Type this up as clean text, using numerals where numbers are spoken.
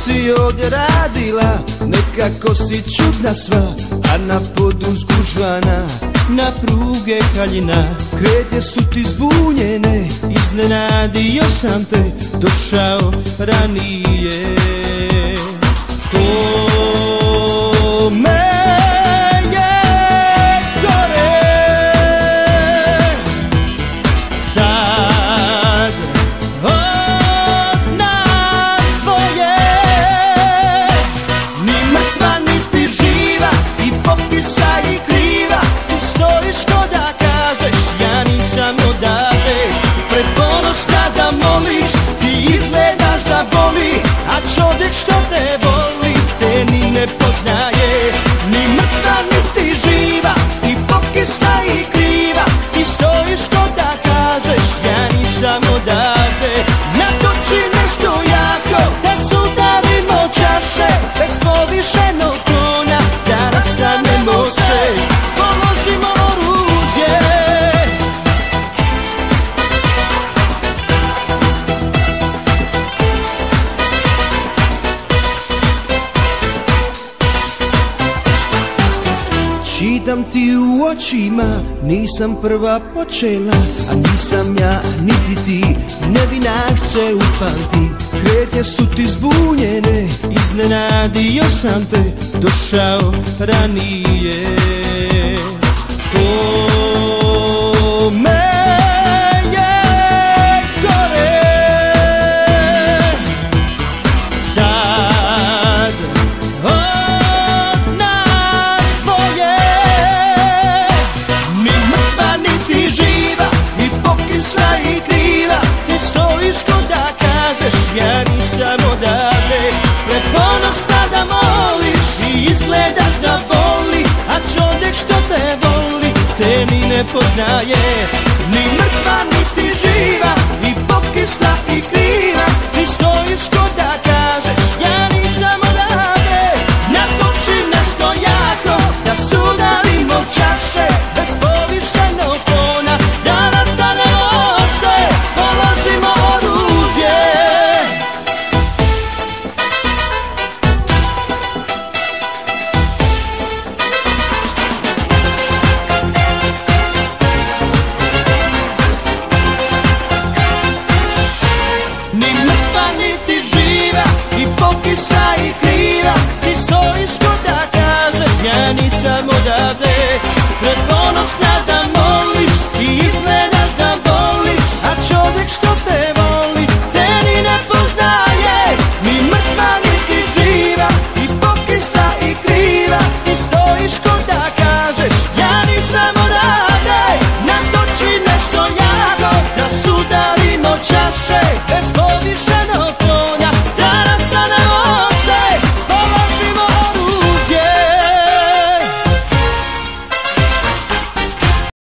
si ovdje radila, nekako si čudna sva, a na podu zgužvana, na pruge haljina. Krete su ti zbunjene, iznenadio sam te, došao ranije. Kome je gore sad od nas dvoje, ni mrtva niti živa, i pokisla i kriva, ti stojiš ko da kažeš ja nisam odavde. Preponosna da moliš, ti izgledaš da boli, a čovjek što te voli te ni ne poznaje. Ni mrtva niti živa, i pokisla i kriva, ti stojiš ko da kažeš ja nisam odavde. Natoči nešto jako, da sudarimo čaše, bez povišenog tona, da rastanemo se, položimo oružje. Čitam ti u očima, nisam prva počela, a nisam ja niti ti, nevinašce upamti. Krete su ti zbunjene, iznenadio sam te, došao ranije. Kome je gore sad od nas dvoje, ni mrtva niti živa, i pokisla i kriva, ti stojiš ko da kažeš ja nisam odavde. Preponosna da moliš, i izgledaš da boli, a čovjek što te voli te ni ne poznaje. Ni mrtva niti živa, i pokisla i kriva, ti stojiš ko da kažeš ja nisam odavde. Natoči nešto jako, da sudarimo čaše, bez povišenog tona, da rastanemo se, položimo oružje. Ni mrtva niti živa, i pokisla i kriva, ti stojiš ko da kažeš ja nisam odavde. Preponosna da moliš, i izgledaš da boliš, a čovjek što te voli te ni ne poznaje. Ni mrtva niti živa, i pokisla i kriva, ti stojiš ko da kažeš ja nisam odavde. Natoči nešto jako, da sudarimo čaše, bez povišenog tona,